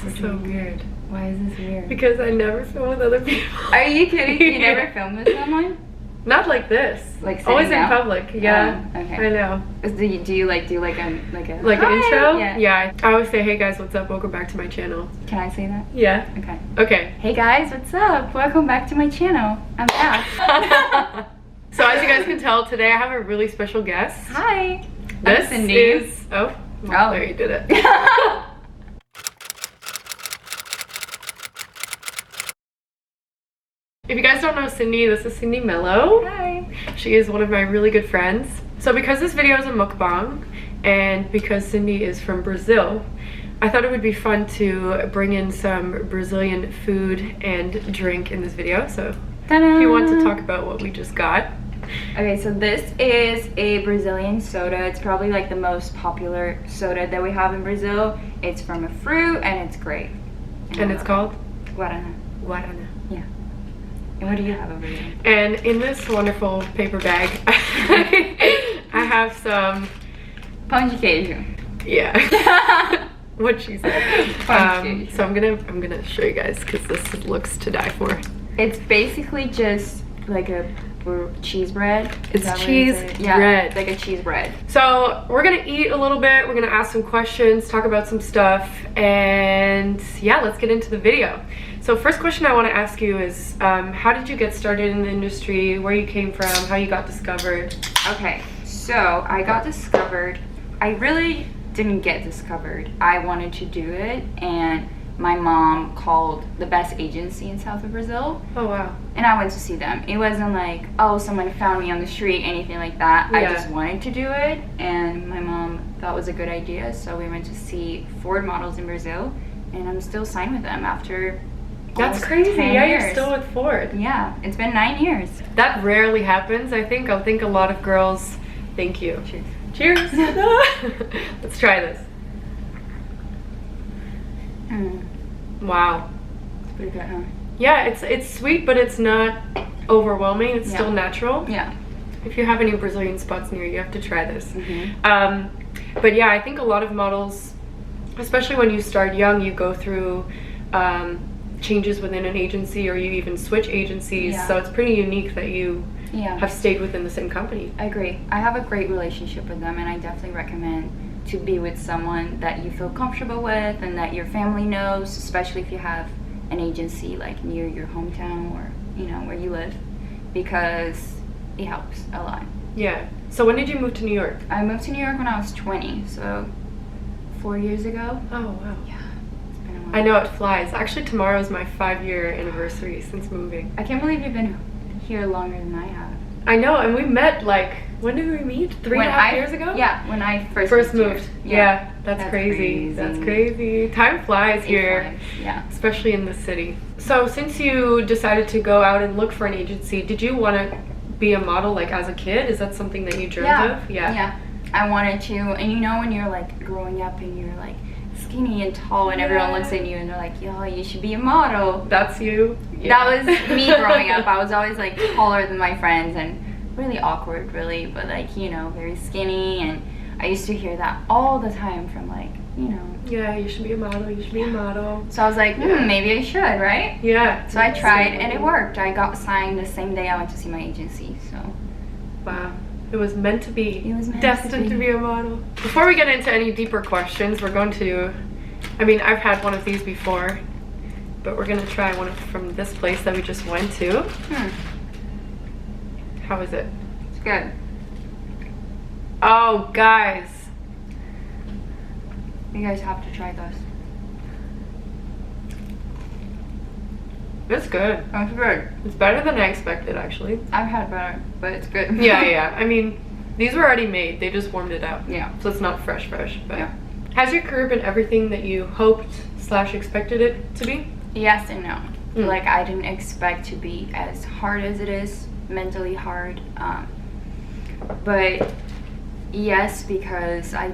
This is so weird. Why is this weird? Because I never film with other people. Are you kidding? You never filmed with someone? Not like this. Like always down? In public. Yeah. Okay. I know. Do you like do like an intro? Yeah. Yeah. I always say, hey guys, what's up? Welcome back to my channel. Can I say that? Yeah. Okay. Okay. Hey guys, what's up? Welcome back to my channel. I'm back. So as you guys can tell, today I have a really special guest. Hi. This I'm Cindy. is there you did it. If you guys don't know Cindy, this is Cindy Mello. Hi. She is one of my really good friends. So because this video is a mukbang, and because Cindy is from Brazil, I thought it would be fun to bring in some Brazilian food and drink in this video. So if you want to talk about what we just got. Okay, so this is a Brazilian soda. It's probably like the most popular soda that we have in Brazil. It's from a fruit and it's great. And it's called? Guarana. Guarana. Yeah. And what do you have over here? And in this wonderful paper bag, I have some Pão de queijo. Yeah. What she said. Pão de queijo. So I'm gonna show you guys because this looks to die for. It's basically just like a cheese bread. It's cheese bread. Like a cheese bread. So we're gonna eat a little bit, we're gonna ask some questions, talk about some stuff, and yeah, let's get into the video. So first question I want to ask you is, how did you get started in the industry, where you came from, how you got discovered? Okay, so I got discovered. I really didn't get discovered. I wanted to do it, and my mom called the best agency in south of Brazil. Oh wow. And I went to see them. It wasn't like, oh, someone found me on the street, anything like that. Yeah. I just wanted to do it, and my mom thought it was a good idea, so we went to see Ford models in Brazil, and I'm still signed with them after That's crazy. 10 Yeah, years. you're still with Ford. Yeah, it's been 9 years. That rarely happens. I think a lot of girls. Thank you. Cheers. Cheers. Let's try this. Wow. It's pretty good, huh? Yeah, it's sweet, but it's not overwhelming. It's still natural. Yeah. If you have any Brazilian spots near you, have to try this. Mm-hmm. But yeah, I think a lot of models, especially when you start young, you go through changes within an agency, or you even switch agencies. Yeah. So it's pretty unique that you Yeah. have stayed within the same company. I agree. I have a great relationship with them, and I definitely recommend to be with someone that you feel comfortable with and that your family knows, especially if you have an agency like near your hometown or where you live, because it helps a lot. Yeah. So when did you move to New York? I moved to New York when I was 20, so 4 years ago. Oh wow. Yeah, it's been a while. I know it flies. Actually, tomorrow is my 5-year anniversary since moving. I can't believe you've been here longer than I have. I know, and we met when did we meet? 3.5 years ago? Yeah, when I first moved. Here. Yeah, that's crazy. That's crazy. Time flies here. Flies. Yeah. Especially in the city. So since you decided to go out and look for an agency, did you want to be a model like as a kid? Is that something that you dreamt of? Yeah. I wanted to, and when you're like growing up and you're like skinny and tall and everyone looks at you and they're like, yo, you should be a model. That's you? Yeah. That was me growing up. I was always like taller than my friends and really awkward, really, but like, very skinny, and I used to hear that all the time from like, yeah, you should be a model, you should be a model. So I was like, maybe I should, right? Yeah. So I tried and it worked. I got signed the same day I went to see my agency, so. Wow. It was meant to be. It was meant destined to be a model. Before we get into any deeper questions, we're going to, I've had one of these before, but we're gonna try one from this place that we just went to. How is it? It's good. Oh, guys. You guys have to try this. It's good. It's good. It's better than I expected, actually. I've had better, but it's good. Yeah. These were already made. They just warmed it up. Yeah. So it's not fresh, but yeah. Has your career been everything that you hoped/expected it to be? Yes and no. Like, I didn't expect to be as hard as it is, mentally hard. But yes, because I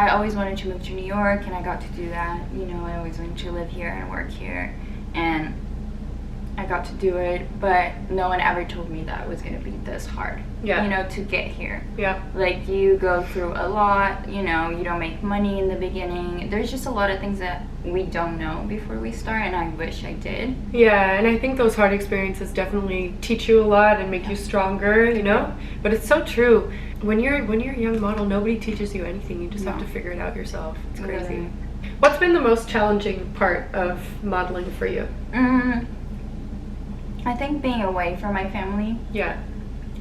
always wanted to move to New York, and I got to do that. I always wanted to live here and work here, and I got to do it, but no one ever told me that it was gonna be this hard. Yeah. You know, to get here. Yeah. Like, you go through a lot, you know, you don't make money in the beginning. There's just a lot of things that we don't know before we start, and I wish I did. Yeah, and I think those hard experiences definitely teach you a lot and make you stronger, you know? But it's so true. When you're a young model, nobody teaches you anything. You just have to figure it out yourself. It's crazy. Really. What's been the most challenging part of modeling for you? I think being away from my family. Yeah.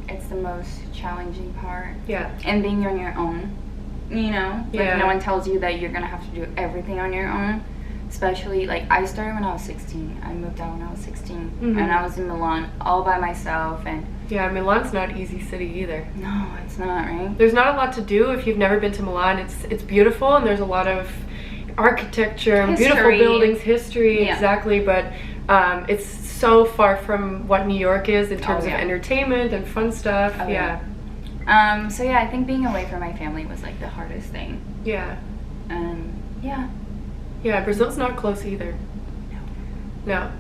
It's the most challenging part. Yeah. And being on your own, you know? Like, no one tells you that you're gonna have to do everything on your own. Especially, like, I started when I was 16. I moved out when I was 16. And I was in Milan all by myself. And yeah, Milan's not an easy city either. no, it's not, right? There's not a lot to do if you've never been to Milan. It's beautiful, and there's a lot of architecture and beautiful buildings, history, exactly, but it's so far from what New York is in terms of entertainment and fun stuff. So yeah, I think being away from my family was like the hardest thing. Yeah, Brazil's not close either. No.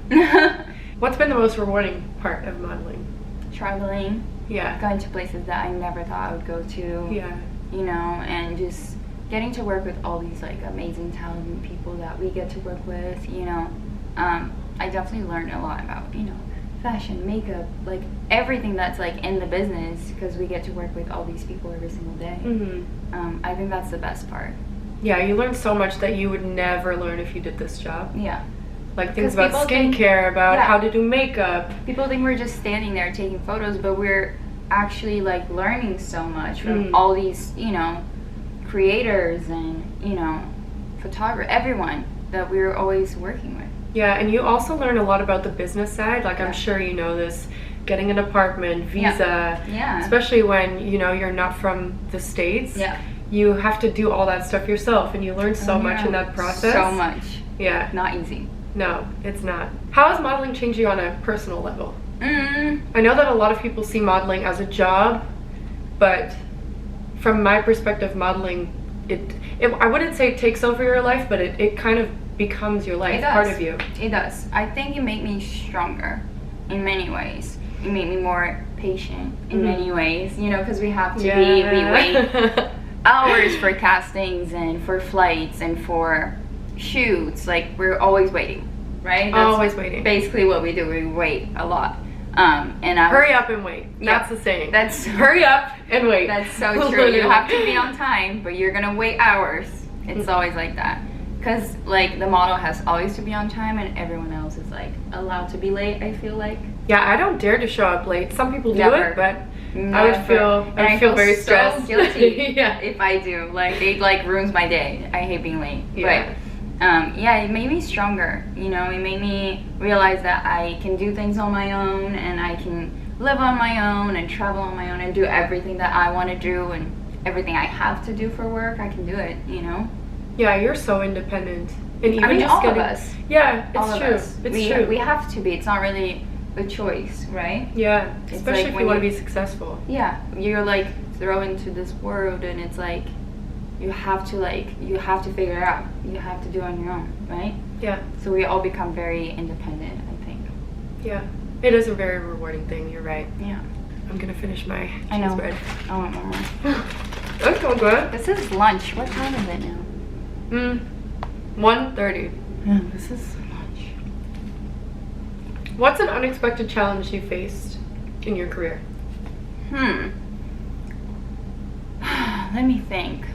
What's been the most rewarding part of modeling? Traveling. Yeah. Going to places that I never thought I would go to. Yeah. You know, and just getting to work with all these like amazing talented people that we get to work with, you know. I definitely learned a lot about, you know, fashion, makeup, like everything that's like in the business, because we get to work with all these people every single day. I think that's the best part. Yeah, you learn so much that you would never learn if you did this job. Yeah. Like things about skincare, about how to do makeup. People think we're just standing there taking photos, but we're actually like learning so much from all these, you know, creators and, you know, photographers, everyone that we're always working with. Yeah, and you also learn a lot about the business side. Like, I'm sure you know this, getting an apartment, visa, especially when, you know, you're not from the States. Yeah. You have to do all that stuff yourself, and you learn so much in that process. So much. Yeah. Not easy. No, it's not. How has modeling changed you on a personal level? I know that a lot of people see modeling as a job, but from my perspective, modeling, I wouldn't say it takes over your life, but it kind of becomes your life, part of you. It does. I think it made me stronger in many ways. It made me more patient in many ways, you know, because we have to we wait hours for castings and for flights and for shoots. Like, we're always waiting, right? That's always waiting. Basically what we do, we wait a lot. Hurry up and wait. That's the saying. That's hurry up and wait. That's so true. You have to be on time, but you're gonna wait hours. It's always like that. Because, like, the model has always to be on time, and everyone else is, like, allowed to be late, I feel like. Yeah, I don't dare to show up late. Some people do it, but I would feel very stressed. So guilty if I do. Like, it, like, ruins my day. I hate being late. Yeah. But, it made me stronger, you know? It made me realize that I can do things on my own, and I can live on my own, and travel on my own, and do everything that I want to do, and everything I have to do for work, I can do it, you know? Yeah, you're so independent. And even I mean, just all of us. Yeah, all it's true. Us. It's true. We have to be. It's not really a choice, right? Yeah, it's especially like if you want to be successful. Yeah, you're like thrown into this world, and it's like you have to figure it out. You have to do it on your own, right? Yeah. So we all become very independent, I think. Yeah, it is a very rewarding thing. You're right. Yeah. I'm gonna finish my cheese bread. I want more. That's so good. This is lunch. What time is it now? 1:30. Yeah, this is lunch. What's an unexpected challenge you faced in your career? Let me think.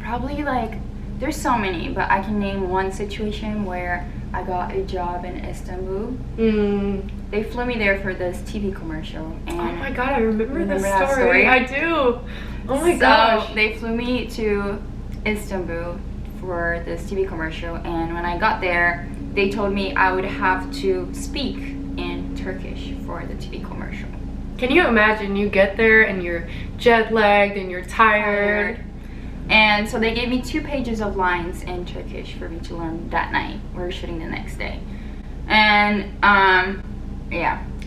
Probably, like, there's so many, but I can name one situation where I got a job in Istanbul. They flew me there for this TV commercial. And oh my god, I remember this story. I do. Oh my gosh. They flew me to Istanbul for this TV commercial, and when I got there, they told me I would have to speak in Turkish for the TV commercial. Can you imagine, you get there and you're jet lagged and you're tired? And so they gave me 2 pages of lines in Turkish for me to learn that night. We were shooting the next day. And I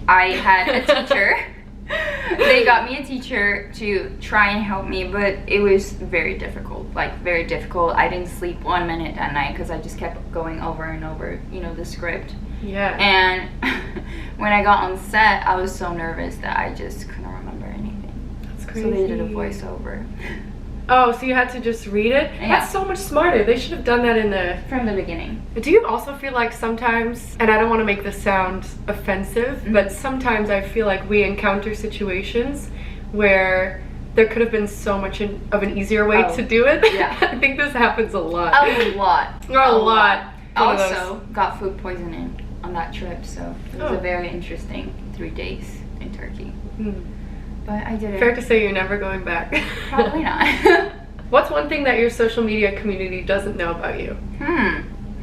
had a teacher. They got me a teacher to try and help me, but it was very difficult, like very difficult. I didn't sleep 1 minute that night because I just kept going over and over, you know, the script. Yeah. And when I got on set, I was so nervous that I just couldn't remember anything. That's crazy. So they did a voiceover. Oh, so you had to just read it? Yeah. That's so much smarter. They should have done that in the... From the beginning. Do you also feel like sometimes, and I don't want to make this sound offensive, but sometimes I feel like we encounter situations where there could have been so much of an easier way to do it? Yeah. I think this happens a lot. A lot. A lot. Also, got food poisoning on that trip, so it was a very interesting 3 days in Turkey. But I did it. Fair to say you're never going back. Probably not. What's one thing that your social media community doesn't know about you?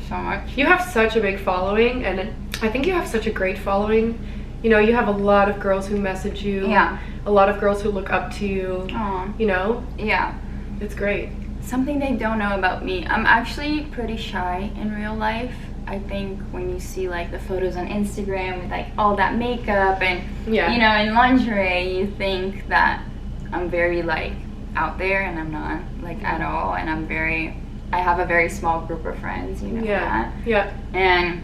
So much. You have such a big following, and I think you have such a great following. You know, you have a lot of girls who message you. Yeah. A lot of girls who look up to you. Aww. You know? Yeah. It's great. Something they don't know about me. I'm actually pretty shy in real life. I think when you see like the photos on Instagram with like all that makeup and you know, in lingerie, you think that I'm very like out there, and I'm not like at all. And I have a very small group of friends, you know that. Yeah. And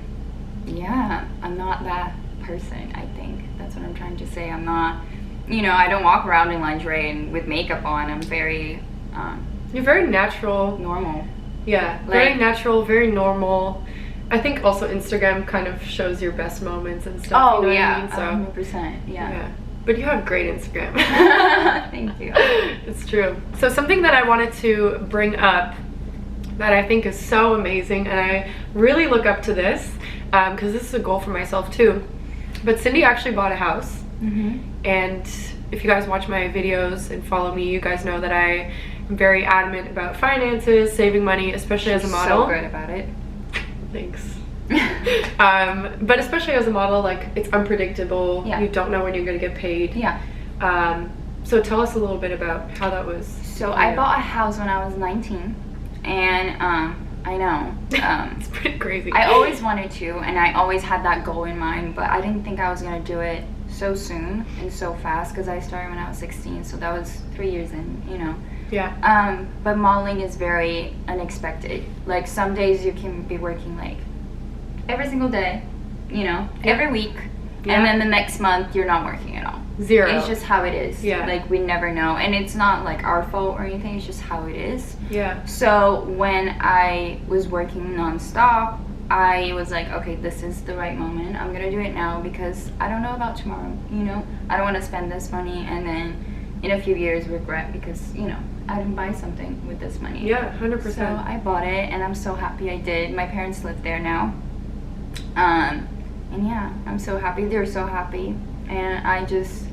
yeah, I'm not that person. I think that's what I'm trying to say. I'm not, you know, I don't walk around in lingerie and with makeup on. I'm very you're very natural. Normal. Yeah, very natural, very normal. I think also Instagram kind of shows your best moments and stuff. Oh, you know yeah, what I mean? So, 100%, yeah. But you have great Instagram. Thank you. It's true. So something that I wanted to bring up that I think is so amazing, and I really look up to this, because this is a goal for myself too. But Cindy actually bought a house. And if you guys watch my videos and follow me, you guys know that I am very adamant about finances, saving money, especially as a model. So good about it. Thanks. But especially as a model, like, it's unpredictable. You don't know when you're gonna get paid. So tell us a little bit about how that was. So I bought a house when I was 19, and I know it's pretty crazy. I always wanted to, and I always had that goal in mind, but I didn't think I was gonna do it so soon and so fast, because I started when I was 16, so that was 3 years in, you know. But modeling is very unexpected. Like, some days you can be working like every single day, you know, every week, and then the next month you're not working at all. Zero. It's just how it is. Like, we never know, and it's not like our fault or anything, it's just how it is. So when I was working non-stop, I was like, okay, this is the right moment. I'm gonna do it now, because I don't know about tomorrow, you know. I don't want to spend this money and then in a few years regret, because, you know, I didn't buy something with this money. 100%. So I bought it, and I'm so happy I did. My parents live there now. And yeah, I'm so happy. They're so happy. And I just,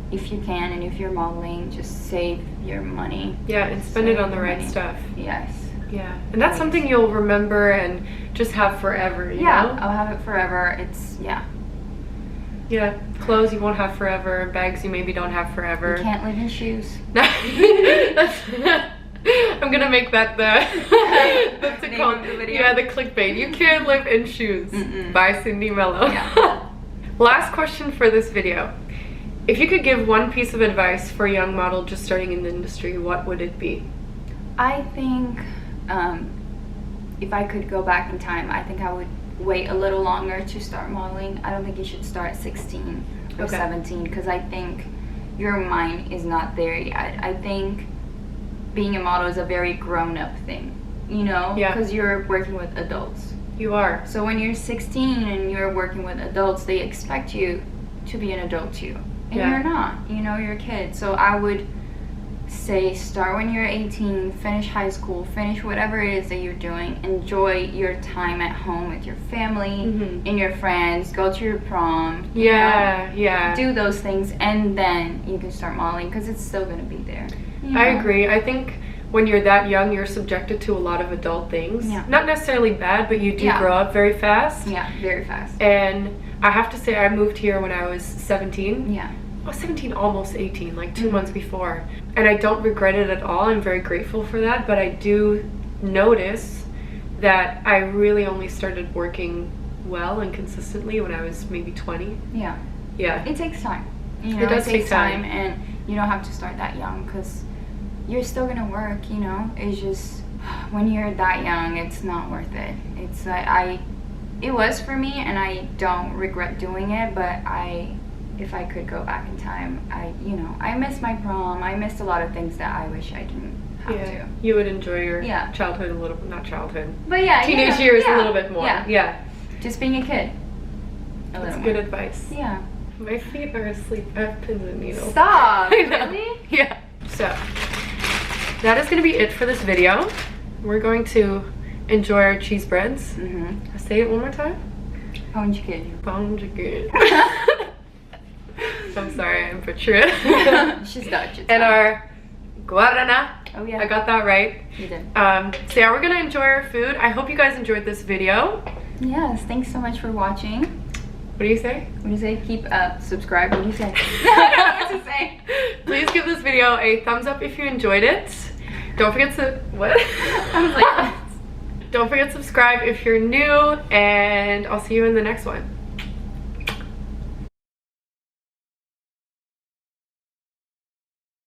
if you can, and if you're modeling, just save your money. And spend it on the right stuff. Yes. And that's something you'll remember and just have forever, you know? I'll have it forever. It's, clothes you won't have forever, bags you maybe don't have forever. You can't live in shoes. I'm gonna make that that's the name of the video. Yeah, the clickbait. You can't live in shoes. By Cindy Mello. Last question for this video. If you could give one piece of advice for a young model just starting in the industry, what would it be? I think if I could go back in time, I think I would wait a little longer to start modeling. I don't think you should start at 16 or 17, because I think your mind is not there yet. I think being a model is a very grown-up thing, you know, because you're working with adults. You are. So when you're 16 and you're working with adults, they expect you to be an adult too, and you're not, you know, you're a kid. So I would say start when you're 18, finish high school, finish whatever it is that you're doing, enjoy your time at home with your family and your friends, go to your prom, you know, do those things, and then you can start modeling, because it's still going to be there, you know? I agree. I think when you're that young, you're subjected to a lot of adult things. Not necessarily bad, but you do grow up very fast. Very fast. And I have to say, I moved here when I was 17. I was 17, almost 18, like 2 months before. And I don't regret it at all. I'm very grateful for that. But I do notice that I really only started working well and consistently when I was maybe 20. It takes time. You know, it does take time. And you don't have to start that young, because you're still going to work, you know. It's just, when you're that young, it's not worth it. It's like, it was for me, and I don't regret doing it, but if I could go back in time, I missed my prom. I missed a lot of things that I wish I didn't have to. You would enjoy your childhood a little, not childhood, but yeah, teenage years a little bit more. Yeah. Just being a kid. That's good advice. Yeah. My feet are asleep. I have pins and needles. Stop. Really? Yeah. So that is going to be it for this video. We're going to enjoy our cheese breads. Say it one more time. Pão de queijo. Pão de queijo. I'm sorry, I'm butchering. She's Dutch. And our guarana. Oh yeah. I got that right. You did. So yeah, we're gonna enjoy our food. I hope you guys enjoyed this video. Yes, thanks so much for watching. What do you say? What do you say? Keep subscribe. What do you say? I don't know what to say. Please give this video a thumbs up if you enjoyed it. Don't forget to what? I was like, don't forget to subscribe if you're new, and I'll see you in the next one.